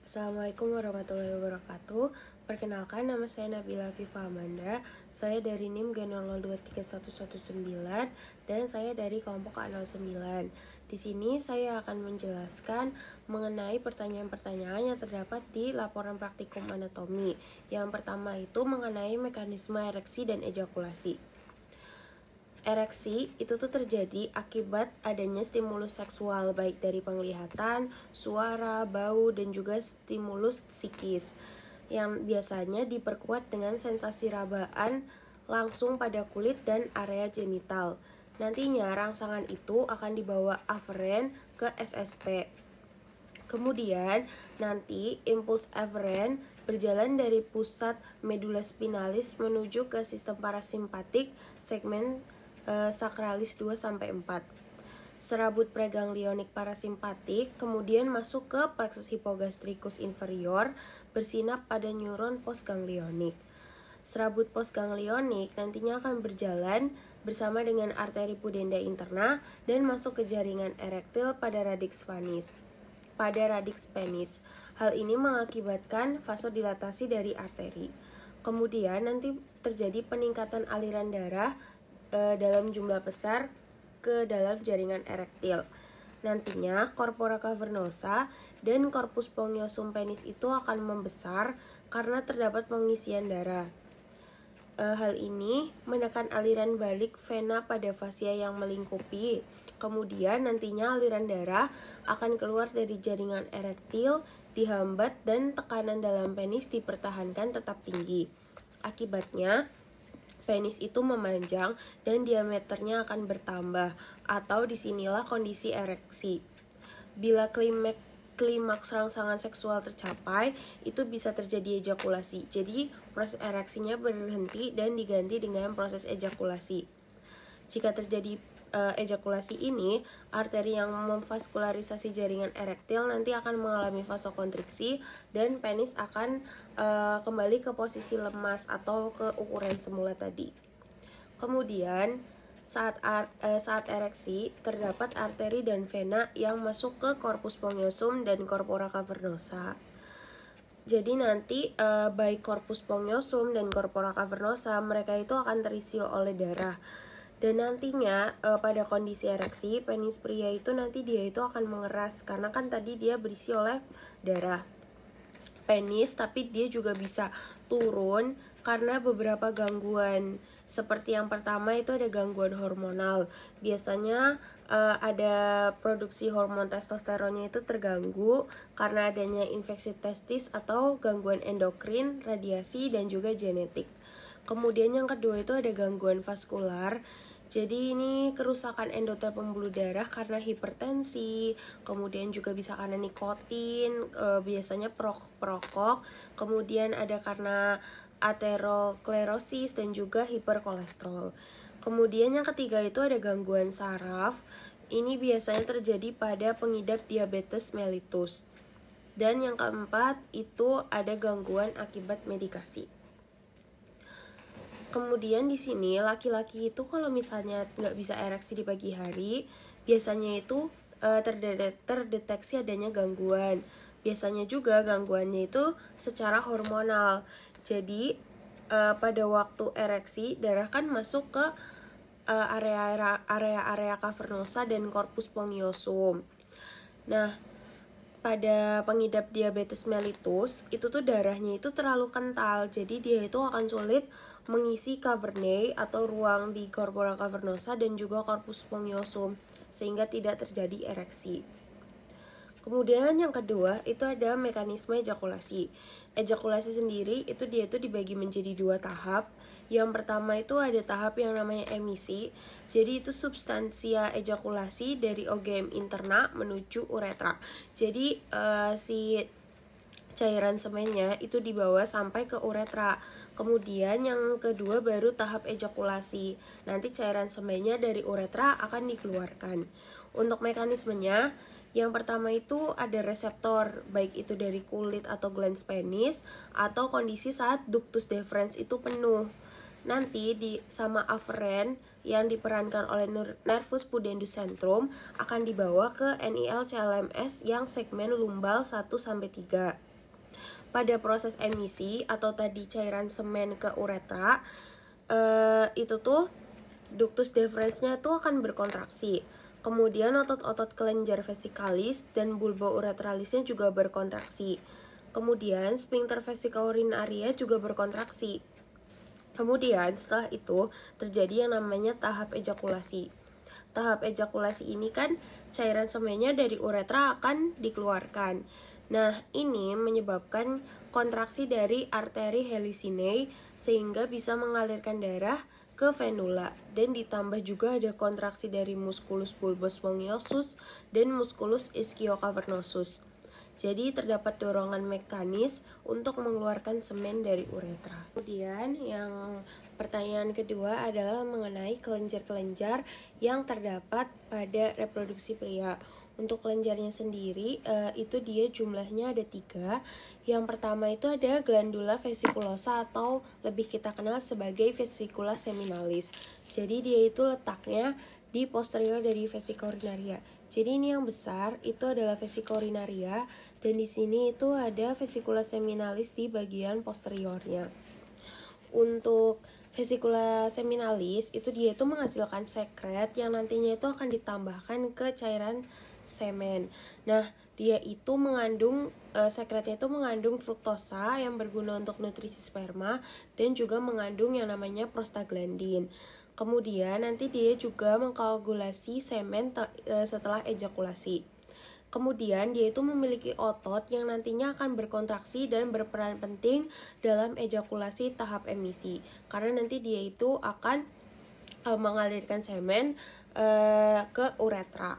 Assalamualaikum warahmatullahi wabarakatuh. Perkenalkan, nama saya Nabila Viva Amanda. Saya dari NIM G0023119 dan saya dari kelompok A09. Di sini saya akan menjelaskan mengenai pertanyaan-pertanyaan yang terdapat di laporan praktikum anatomi. Yang pertama itu mengenai mekanisme ereksi dan ejakulasi. Ereksi itu tuh terjadi akibat adanya stimulus seksual baik dari penglihatan, suara, bau, dan juga stimulus psikis yang biasanya diperkuat dengan sensasi rabaan langsung pada kulit dan area genital. Nantinya rangsangan itu akan dibawa aferen ke SSP. Kemudian nanti impuls aferen berjalan dari pusat medula spinalis menuju ke sistem parasimpatik segmen sakralis 2-4. Serabut preganglionik parasimpatik kemudian masuk ke plexus hipogastricus inferior bersinap pada neuron postganglionik. Serabut postganglionik nantinya akan berjalan bersama dengan arteri pudenda interna dan masuk ke jaringan erektil pada radix penis. Hal ini mengakibatkan vasodilatasi dari arteri. Kemudian nanti terjadi peningkatan aliran darah dalam jumlah besar ke dalam jaringan erektil. Nantinya corpora cavernosa dan corpus spongiosum penis itu akan membesar karena terdapat pengisian darah. Hal ini menekan aliran balik vena pada fascia yang melingkupi. Kemudian nantinya aliran darah akan keluar dari jaringan erektil, dihambat, dan tekanan dalam penis dipertahankan tetap tinggi. Akibatnya penis itu memanjang dan diameternya akan bertambah, atau disinilah kondisi ereksi. Bila klimaks rangsangan seksual tercapai, itu bisa terjadi ejakulasi. Jadi proses ereksinya berhenti dan diganti dengan proses ejakulasi. Jika terjadi ejakulasi ini, arteri yang memvaskularisasi jaringan erektil nanti akan mengalami vasokontriksi dan penis akan kembali ke posisi lemas atau ke ukuran semula tadi. Kemudian saat ereksi terdapat arteri dan vena yang masuk ke corpus spongiosum dan corpora cavernosa. Jadi nanti baik corpus spongiosum dan corpora cavernosa mereka itu akan terisi oleh darah. Dan nantinya pada kondisi ereksi, penis pria itu nanti dia itu akan mengeras karena kan tadi dia berisi oleh darah. Penis tapi dia juga bisa turun karena beberapa gangguan. Seperti yang pertama itu ada gangguan hormonal. Biasanya ada produksi hormon testosteronnya itu terganggu karena adanya infeksi testis atau gangguan endokrin, radiasi, dan juga genetik. Kemudian yang kedua itu ada gangguan vaskular. Jadi ini kerusakan endotel pembuluh darah karena hipertensi, kemudian juga bisa karena nikotin, biasanya perokok, kemudian ada karena aterosklerosis dan juga hiperkolesterol. Kemudian yang ketiga itu ada gangguan saraf. Ini biasanya terjadi pada pengidap diabetes mellitus. Dan yang keempat itu ada gangguan akibat medikasi. Kemudian di sini laki-laki itu kalau misalnya nggak bisa ereksi di pagi hari, biasanya itu terdeteksi adanya gangguan. Biasanya juga gangguannya itu secara hormonal. Jadi pada waktu ereksi darah kan masuk ke area cavernosa dan corpus spongiosum. Nah, pada pengidap diabetes mellitus itu tuh darahnya itu terlalu kental, jadi dia itu akan sulit mengisi cavernae atau ruang di corpora cavernosa dan juga corpus spongiosum sehingga tidak terjadi ereksi. Kemudian yang kedua itu ada mekanisme ejakulasi. Ejakulasi sendiri itu dia itu dibagi menjadi dua tahap. Yang pertama itu ada tahap yang namanya emisi. Jadi itu substansia ejakulasi dari OGM interna menuju uretra. Jadi si cairan semennya itu dibawa sampai ke uretra. Kemudian yang kedua baru tahap ejakulasi. Nanti cairan semennya dari uretra akan dikeluarkan. Untuk mekanismenya, yang pertama itu ada reseptor, baik itu dari kulit atau glans penis, atau kondisi saat ductus deferens itu penuh. Nanti sama aferen yang diperankan oleh nervus pudendus centrum akan dibawa ke NIL CLMS yang segmen lumbal 1-3. Pada proses emisi atau tadi cairan semen ke uretra, itu tuh ductus deferensnya tuh akan berkontraksi. Kemudian otot-otot kelenjar vesikalis dan bulba uretralisnya juga berkontraksi. Kemudian sphincter vesica urinaria juga berkontraksi. Kemudian setelah itu terjadi yang namanya tahap ejakulasi. Tahap ejakulasi ini kan cairan semennya dari uretra akan dikeluarkan. Nah, ini menyebabkan kontraksi dari arteri Helicinae sehingga bisa mengalirkan darah ke venula, dan ditambah juga ada kontraksi dari musculus bulbus sponghiosus dan musculus ischiocavernosus. Jadi terdapat dorongan mekanis untuk mengeluarkan semen dari uretra. Kemudian yang pertanyaan kedua adalah mengenai kelenjar-kelenjar yang terdapat pada reproduksi pria. Untuk kelenjarnya sendiri itu dia jumlahnya ada 3. Yang pertama itu ada glandula vesiculosa atau lebih kita kenal sebagai vesicula seminalis. Jadi dia itu letaknya di posterior dari vesica urinaria. Jadi ini yang besar itu adalah vesica urinaria, dan di sini itu ada vesicula seminalis di bagian posteriornya. Untuk vesicula seminalis itu dia itu menghasilkan sekret yang nantinya itu akan ditambahkan ke cairan semen. Nah, dia itu mengandung sekretnya itu mengandung fruktosa yang berguna untuk nutrisi sperma dan juga mengandung yang namanya prostaglandin. Kemudian nanti dia juga mengkoagulasi semen setelah ejakulasi. Kemudian dia itu memiliki otot yang nantinya akan berkontraksi dan berperan penting dalam ejakulasi tahap emisi. Karena nanti dia itu akan mengalirkan semen ke uretra.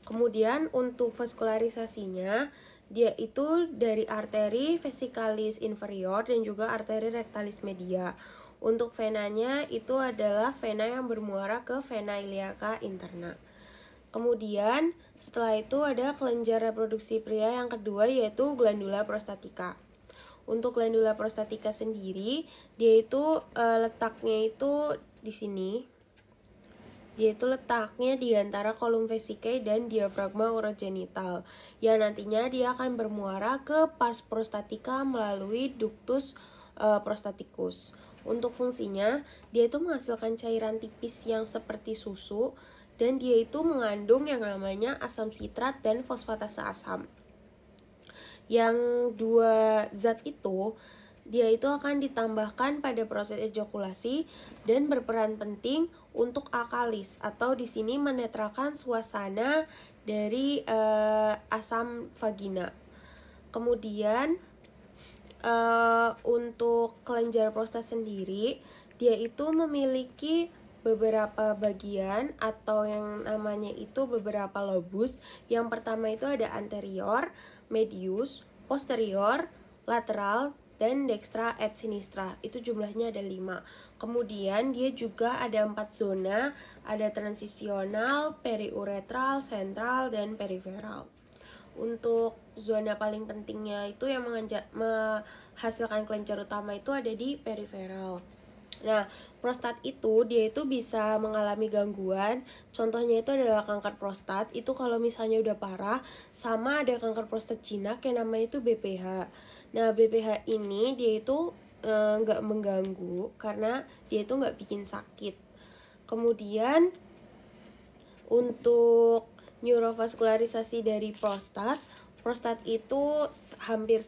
Kemudian untuk vaskularisasinya dia itu dari arteri vesicalis inferior dan juga arteri rectalis media. Untuk venanya itu adalah vena yang bermuara ke vena iliaca interna. Kemudian setelah itu ada kelenjar reproduksi pria yang kedua yaitu glandula prostatica. Untuk glandula prostatica sendiri dia itu letaknya itu di sini. Dia itu letaknya di antara kolum vesicae dan diafragma urogenital, yang nantinya dia akan bermuara ke pars prostatica melalui ductus prostaticus. Untuk fungsinya, dia itu menghasilkan cairan tipis yang seperti susu, dan dia itu mengandung yang namanya asam sitrat dan fosfatase asam. Yang dua zat itu dia itu akan ditambahkan pada proses ejakulasi dan berperan penting untuk alkalis atau di sini menetralkan suasana dari asam vagina. Kemudian untuk kelenjar prostat sendiri dia itu memiliki beberapa bagian atau yang namanya itu beberapa lobus. Yang pertama itu ada anterior, medius, posterior, lateral, dan dextra et sinistra. Itu jumlahnya ada 5. Kemudian dia juga ada 4 zona, ada transisional, periuretral, sentral, dan periferal. Untuk zona paling pentingnya itu yang menghasilkan kelenjar utama itu ada di periferal. Nah, prostat itu dia itu bisa mengalami gangguan. Contohnya itu adalah kanker prostat. Itu kalau misalnya udah parah, sama ada kanker prostat jinak yang namanya itu BPH. Nah, BPH ini dia itu nggak mengganggu karena dia itu nggak bikin sakit. Kemudian untuk neurovaskularisasi dari prostat itu hampir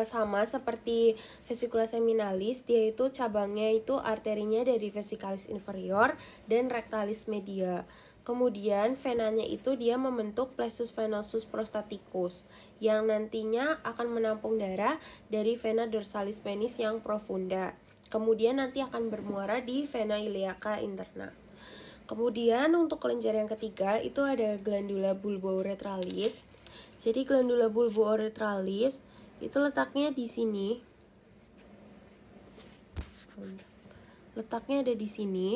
sama seperti vesicula seminalis. Dia itu cabangnya itu arterinya dari vesicalis inferior dan rectalis media. Kemudian venanya itu dia membentuk plexus venosus prostaticus yang nantinya akan menampung darah dari vena dorsalis penis yang profunda. Kemudian nanti akan bermuara di vena iliaca interna. Kemudian untuk kelenjar yang ketiga itu ada glandula bulbouretralis. Jadi glandula bulbouretralis itu letaknya di sini. Letaknya ada di sini.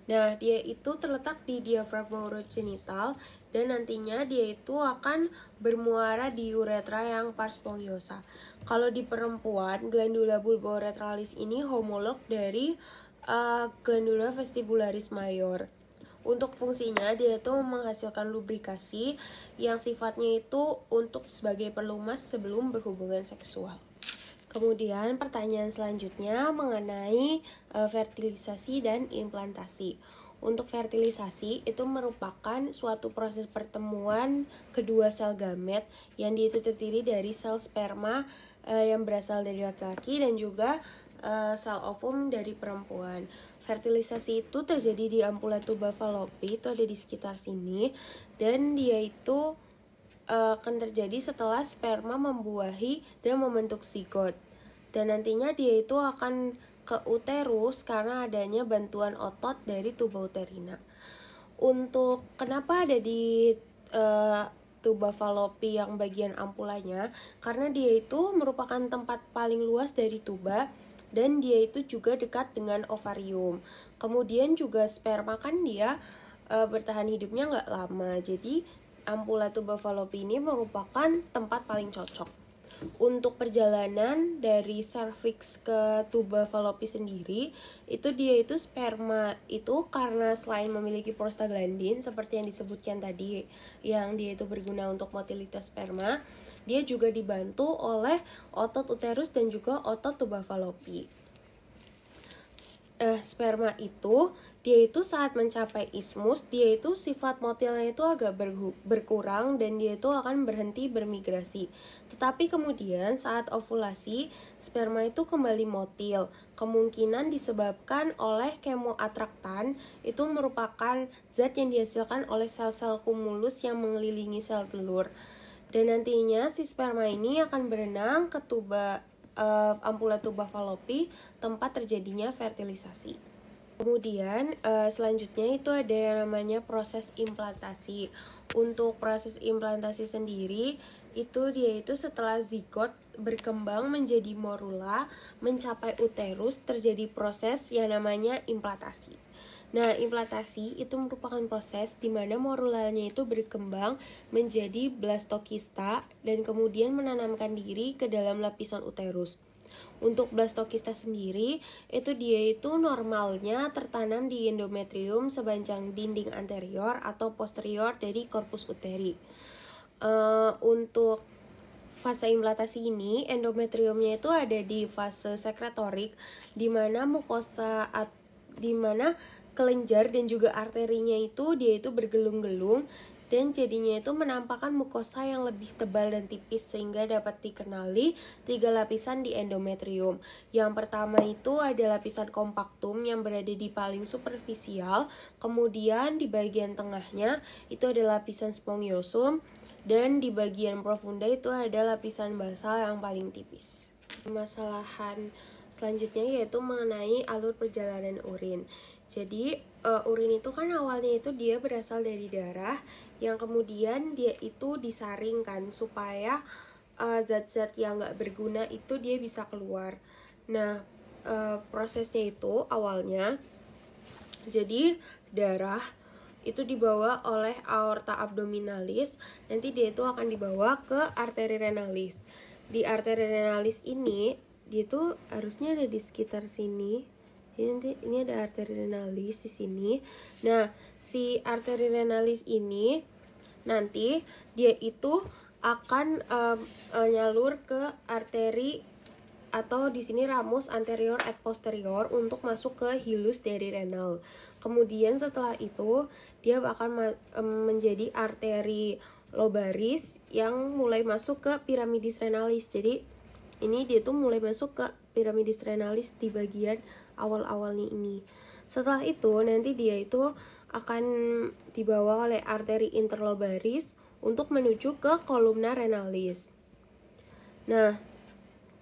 Nah, dia itu terletak di diafragma urogenital dan nantinya dia itu akan bermuara di uretra yang pars sponghiosa. Kalau di perempuan, glandula bulbouretralis ini homolog dari glandula vestibularis mayor. Untuk fungsinya dia itu menghasilkan lubrikasi yang sifatnya itu untuk sebagai pelumas sebelum berhubungan seksual. Kemudian pertanyaan selanjutnya mengenai fertilisasi dan implantasi. Untuk fertilisasi itu merupakan suatu proses pertemuan kedua sel gamet yang itu terdiri dari sel sperma yang berasal dari laki-laki dan juga sel ovum dari perempuan. Fertilisasi itu terjadi di ampula tuba fallopi, itu ada di sekitar sini, dan dia itu akan terjadi setelah sperma membuahi dan membentuk zigot. Dan nantinya dia itu akan ke uterus karena adanya bantuan otot dari tuba uterina. Untuk kenapa ada di tuba fallopi yang bagian ampulanya, karena dia itu merupakan tempat paling luas dari tuba dan dia itu juga dekat dengan ovarium. Kemudian juga sperma kan dia bertahan hidupnya nggak lama, jadi ampula tuba fallopi ini merupakan tempat paling cocok. Untuk perjalanan dari serviks ke tuba fallopi sendiri, itu dia itu sperma itu karena selain memiliki prostaglandin seperti yang disebutkan tadi, yang dia itu berguna untuk motilitas sperma, dia juga dibantu oleh otot uterus dan juga otot tuba fallopi. Sperma itu dia itu saat mencapai ismus, dia itu sifat motilnya itu agak berkurang dan dia itu akan berhenti bermigrasi. Tetapi kemudian saat ovulasi, sperma itu kembali motil. Kemungkinan disebabkan oleh kemoatraktan, itu merupakan zat yang dihasilkan oleh sel-sel kumulus yang mengelilingi sel telur. Dan nantinya si sperma ini akan berenang ke ampula tuba fallopi, tempat terjadinya fertilisasi. Kemudian selanjutnya itu ada yang namanya proses implantasi. Untuk proses implantasi sendiri itu dia itu setelah zigot berkembang menjadi morula, mencapai uterus, terjadi proses yang namanya implantasi. Nah, implantasi itu merupakan proses di mana morulanya itu berkembang menjadi blastokista dan kemudian menanamkan diri ke dalam lapisan uterus. Untuk blastokista sendiri, itu dia itu normalnya tertanam di endometrium sepanjang dinding anterior atau posterior dari korpus uteri. Untuk fase implantasi ini, endometriumnya itu ada di fase sekretorik, di mana mukosa kelenjar dan juga arterinya itu dia itu bergelung-gelung dan jadinya itu menampakkan mukosa yang lebih tebal dan tipis sehingga dapat dikenali 3 lapisan di endometrium. Yang pertama itu ada lapisan kompaktum yang berada di paling superficial, kemudian di bagian tengahnya itu ada lapisan spongiosum dan di bagian profunda itu ada lapisan basal yang paling tipis. Permasalahan selanjutnya yaitu mengenai alur perjalanan urin. Jadi urin itu kan awalnya itu dia berasal dari darah yang kemudian dia itu disaringkan supaya zat-zat yang gak berguna itu dia bisa keluar. Nah, prosesnya itu awalnya jadi darah itu dibawa oleh aorta abdominalis, nanti dia itu akan dibawa ke arteri renalis. Di arteri renalis ini dia tuh harusnya ada di sekitar sini. Ini ada arteri renalis di sini. Nah, si arteri renalis ini nanti dia itu akan nyalur ke arteri atau di sini ramus anterior et posterior untuk masuk ke hilus dari renal. Kemudian setelah itu dia akan menjadi arteri lobaris yang mulai masuk ke piramidis renalis. Jadi ini dia tuh mulai masuk ke piramidis renalis di bagian awal-awalnya ini. Setelah itu nanti dia itu akan dibawa oleh arteri interlobaris untuk menuju ke kolumna renalis. Nah,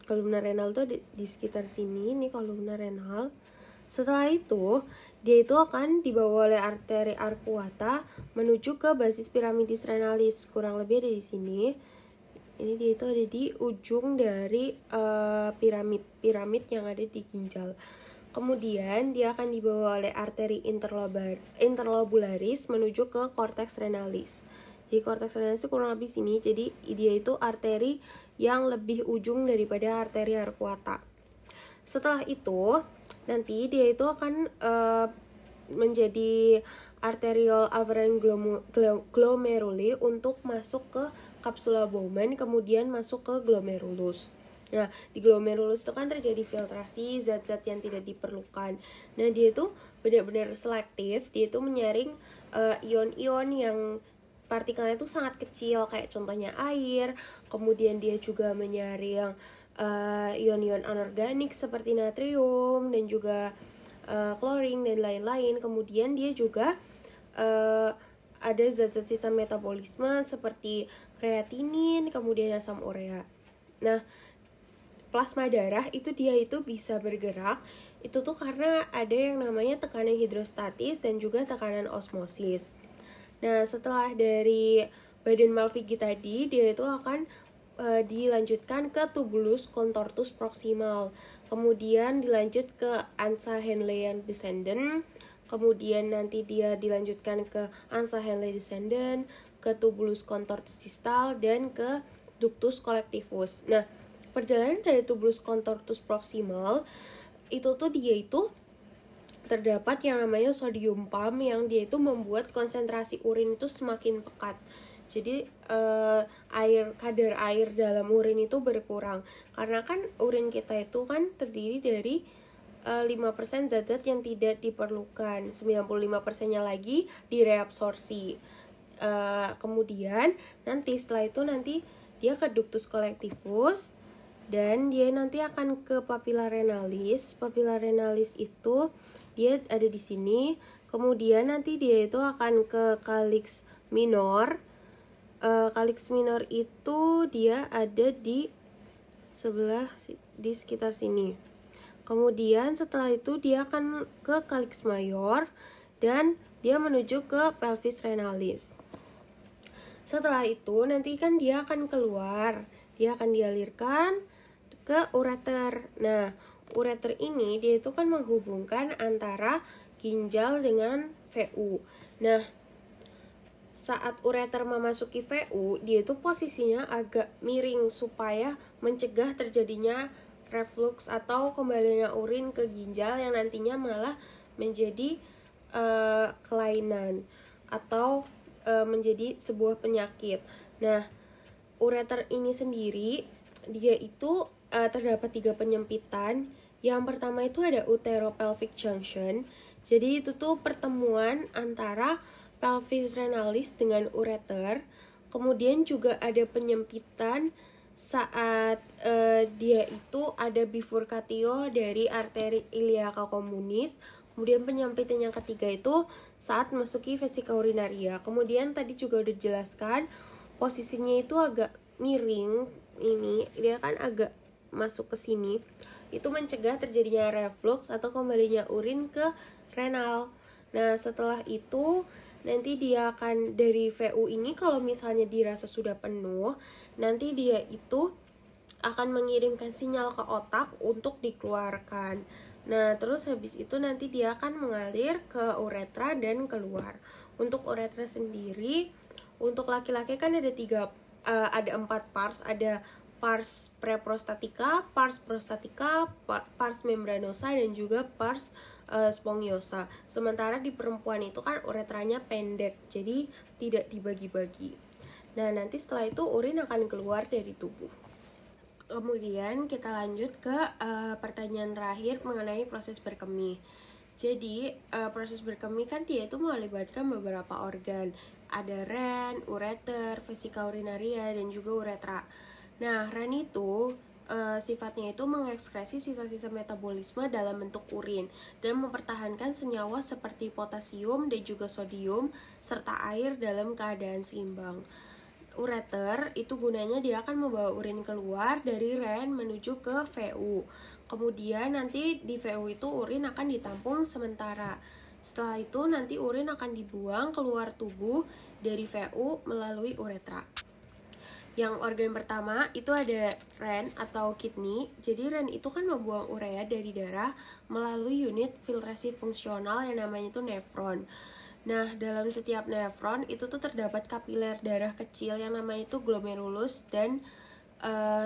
kolumna renal itu di sekitar sini, ini kolumna renal. Setelah itu, dia itu akan dibawa oleh arteri arcuata menuju ke basis piramidis renalis, kurang lebih ada di sini. Ini dia itu ada di ujung dari piramid yang ada di ginjal. Kemudian dia akan dibawa oleh arteri interlobularis menuju ke cortex renalis. Di cortex renalis itu kurang lebih sini, jadi dia itu arteri yang lebih ujung daripada arteri arcuata. Setelah itu, nanti dia itu akan menjadi arteriole afferent glomeruli untuk masuk ke kapsula Bowman, kemudian masuk ke glomerulus. Nah, di glomerulus itu kan terjadi filtrasi zat-zat yang tidak diperlukan. Nah, dia itu benar-benar selektif, dia itu menyaring ion-ion yang partikelnya itu sangat kecil, kayak contohnya air. Kemudian dia juga menyaring ion-ion anorganik seperti natrium dan juga klorin dan lain-lain. Kemudian dia juga ada zat-zat sisa metabolisme seperti kreatinin, kemudian asam urea. Nah, plasma darah itu dia itu bisa bergerak itu tuh karena ada yang namanya tekanan hidrostatis dan juga tekanan osmosis. Nah, setelah dari badan Malpighi tadi, dia itu akan dilanjutkan ke tubulus contortus proximal, kemudian dilanjut ke ansa Henleyan descendant, kemudian nanti dia dilanjutkan ke ansa Henle descendant, ke tubulus contortus distal, dan ke ductus collectivus. Nah, perjalanan dari tubulus contortus proximal itu tuh dia itu terdapat yang namanya sodium pump yang dia itu membuat konsentrasi urin itu semakin pekat. Jadi kadar air dalam urin itu berkurang karena kan urin kita itu kan terdiri dari 5% zat-zat yang tidak diperlukan, 95%-nya lagi direabsorpsi. Kemudian nanti setelah itu nanti dia ke ductus collectivus dan dia nanti akan ke papilla renalis. Papilla renalis itu dia ada di sini. Kemudian nanti dia itu akan ke calyx minor. Calyx minor itu dia ada di sekitar sini. Kemudian setelah itu dia akan ke calyx mayor dan dia menuju ke pelvis renalis. Setelah itu nanti kan dia akan keluar, dia akan dialirkan ke ureter. Nah, ureter ini dia itu kan menghubungkan antara ginjal dengan VU. Nah, saat ureter memasuki VU, dia itu posisinya agak miring supaya mencegah terjadinya reflux atau kembalinya urin ke ginjal yang nantinya malah menjadi kelainan atau menjadi sebuah penyakit. Nah, ureter ini sendiri dia itu terdapat 3 penyempitan. Yang pertama itu ada uteropelvic junction. Jadi itu tuh pertemuan antara pelvis renalis dengan ureter. Kemudian juga ada penyempitan saat dia itu ada bifurcatio dari arteri iliaca communis. Kemudian penyempitan yang ketiga itu saat memasuki vesika urinaria. Kemudian tadi juga udah dijelaskan posisinya itu agak miring. Ini dia kan agak masuk ke sini, itu mencegah terjadinya reflux atau kembalinya urin ke renal. Nah, setelah itu nanti dia akan dari VU ini kalau misalnya dirasa sudah penuh, nanti dia itu akan mengirimkan sinyal ke otak untuk dikeluarkan. Nah, terus habis itu nanti dia akan mengalir ke uretra dan keluar. Untuk uretra sendiri, untuk laki-laki kan ada 4 pars, ada pars preprostatica, pars prostatica, pars membranosa, dan juga pars spongiosa. Sementara di perempuan itu kan uretranya pendek, jadi tidak dibagi-bagi. Nah, nanti setelah itu urin akan keluar dari tubuh. Kemudian kita lanjut ke pertanyaan terakhir mengenai proses berkemih. Jadi proses berkemih kan dia itu melibatkan beberapa organ. Ada ren, ureter, vesika urinaria, dan juga uretra. Nah, ren itu sifatnya itu mengekskresi sisa-sisa metabolisme dalam bentuk urin dan mempertahankan senyawa seperti potasium dan juga sodium serta air dalam keadaan seimbang. Ureter itu gunanya dia akan membawa urin keluar dari ren menuju ke VU. Kemudian nanti di VU itu urin akan ditampung sementara. Setelah itu nanti urin akan dibuang keluar tubuh dari VU melalui uretra. Yang organ pertama itu ada ren atau kidney. Jadi ren itu kan membuang urea dari darah melalui unit filtrasi fungsional yang namanya itu nefron. Nah, dalam setiap nefron itu tuh terdapat kapiler darah kecil yang namanya itu glomerulus dan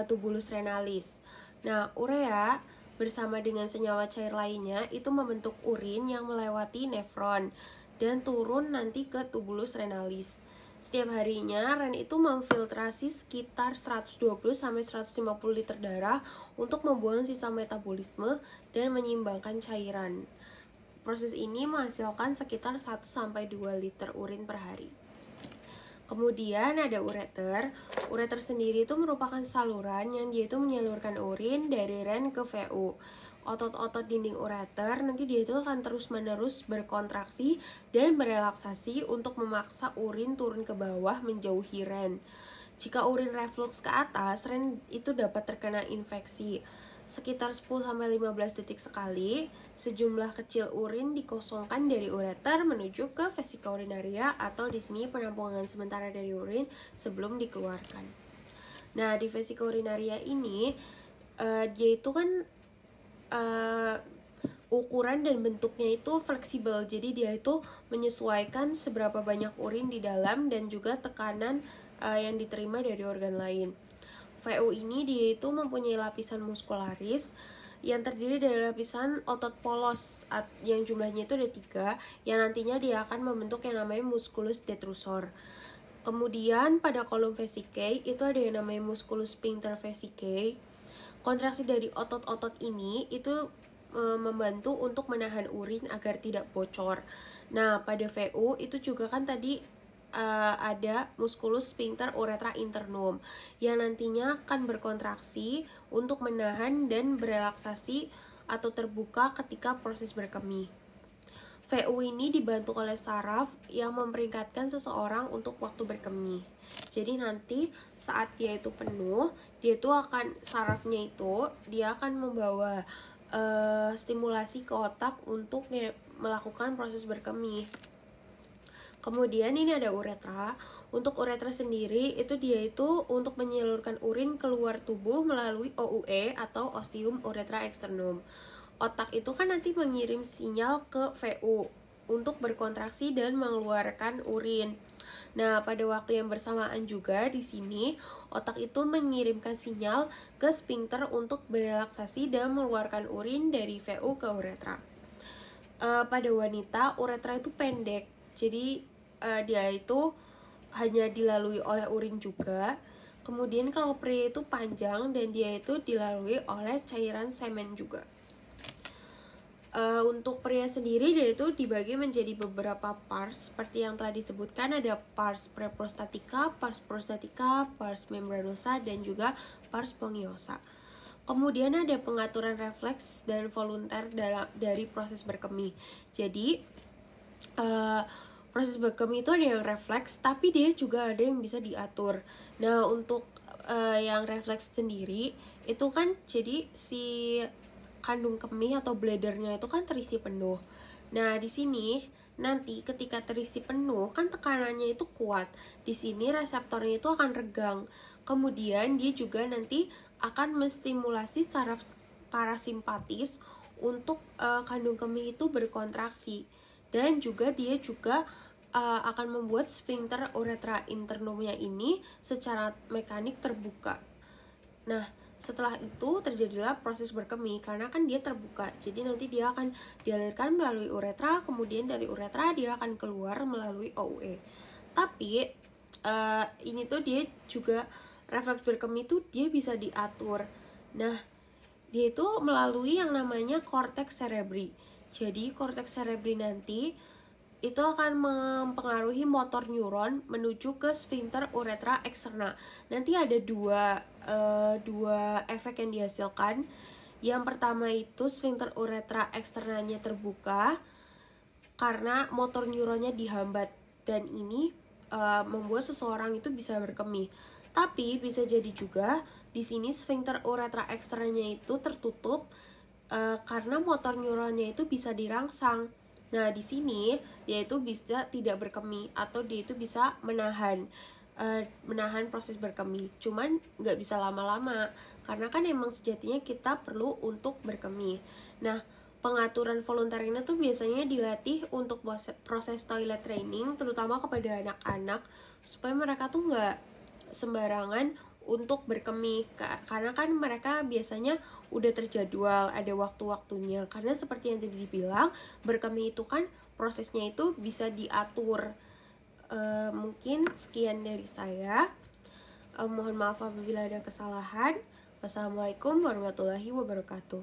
tubulus renalis. Nah, urea bersama dengan senyawa cair lainnya itu membentuk urin yang melewati nefron. dan turun nanti ke tubulus renalis. Setiap harinya ren itu memfiltrasi sekitar 120-150 liter darah untuk membuang sisa metabolisme dan menyeimbangkan cairan. Proses ini menghasilkan sekitar 1-2 liter urin per hari. Kemudian ada ureter. Ureter sendiri itu merupakan saluran yang dia itu menyalurkan urin dari ren ke VU. Otot-otot dinding ureter nanti dia itu akan terus-menerus berkontraksi dan berelaksasi untuk memaksa urin turun ke bawah menjauhi ren. Jika urin reflux ke atas, ren itu dapat terkena infeksi. Sekitar 10-15 detik sekali, sejumlah kecil urin dikosongkan dari ureter menuju ke vesika urinaria atau di sini penampungan sementara dari urin sebelum dikeluarkan. Nah, di vesika urinaria ini dia itu kan ukuran dan bentuknya itu fleksibel, jadi dia itu menyesuaikan seberapa banyak urin di dalam dan juga tekanan yang diterima dari organ lain. VU ini dia itu mempunyai lapisan muskularis yang terdiri dari lapisan otot polos yang jumlahnya itu ada 3, yang nantinya dia akan membentuk yang namanya musculus detrusor. Kemudian pada kolom vesicae itu ada yang namanya musculus sphincter vesicae. Kontraksi dari otot-otot ini itu membantu untuk menahan urin agar tidak bocor. Nah, pada VU itu juga kan tadi ada musculus sphincter uretra internum yang nantinya akan berkontraksi untuk menahan dan berelaksasi atau terbuka ketika proses berkemih. VU ini dibantu oleh saraf yang memperingatkan seseorang untuk waktu berkemih. Jadi nanti saat dia itu penuh, dia itu akan sarafnya itu dia akan membawa stimulasi ke otak untuk melakukan proses berkemih. Kemudian ini ada uretra. Untuk uretra sendiri itu dia itu untuk menyalurkan urin keluar tubuh melalui OUE atau ostium uretra externum. Otak itu kan nanti mengirim sinyal ke VU untuk berkontraksi dan mengeluarkan urin. Nah, pada waktu yang bersamaan juga di sini otak itu mengirimkan sinyal ke sphincter untuk berelaksasi dan mengeluarkan urin dari VU ke uretra. Pada wanita uretra itu pendek, jadi dia itu hanya dilalui oleh urin juga. Kemudian kalau pria itu panjang dan dia itu dilalui oleh cairan semen juga. Untuk pria sendiri dia itu dibagi menjadi beberapa pars seperti yang telah disebutkan, ada pars preprostatica, pars membranosa dan juga pars spongiosa. Kemudian ada pengaturan refleks dan volunter dari proses berkemih. Jadi proses berkemih itu ada yang refleks, tapi dia juga ada yang bisa diatur. Nah, untuk yang refleks sendiri itu kan jadi si kandung kemih atau bladdernya itu kan terisi penuh. Nah, di sini nanti ketika terisi penuh kan tekanannya itu kuat. Di sini reseptornya itu akan regang. Kemudian dia juga nanti akan menstimulasi saraf parasimpatis untuk kandung kemih itu berkontraksi. Dan juga dia juga akan membuat sphincter uretra internumnya ini secara mekanik terbuka. Nah, setelah itu terjadilah proses berkemih karena kan dia terbuka. Jadi nanti dia akan dialirkan melalui uretra, kemudian dari uretra dia akan keluar melalui OUE. Tapi ini tuh dia juga refleks berkemih itu dia bisa diatur. Nah, dia itu melalui yang namanya cortex cerebri. Jadi cortex cerebri nanti itu akan mempengaruhi motor neuron menuju ke sphincter uretra externa. Nanti ada dua efek yang dihasilkan. Yang pertama itu sphincter uretra externanya terbuka karena motor neuronnya dihambat, dan ini membuat seseorang itu bisa berkemih. Tapi bisa jadi juga di sini sphincter uretra externanya itu tertutup karena motor neuronnya itu bisa dirangsang. Nah, di sini dia itu bisa tidak berkemih atau dia itu bisa menahan proses berkemih. Cuman nggak bisa lama-lama karena kan emang sejatinya kita perlu untuk berkemih. Nah, pengaturan volunter ini tuh biasanya dilatih untuk proses toilet training, terutama kepada anak-anak supaya mereka tuh nggak sembarangan untuk berkemih, karena kan mereka biasanya udah terjadwal, ada waktu-waktunya. Karena seperti yang tadi dibilang, berkemih itu kan prosesnya itu bisa diatur. Mungkin sekian dari saya. Mohon maaf apabila ada kesalahan. Wassalamualaikum warahmatullahi wabarakatuh.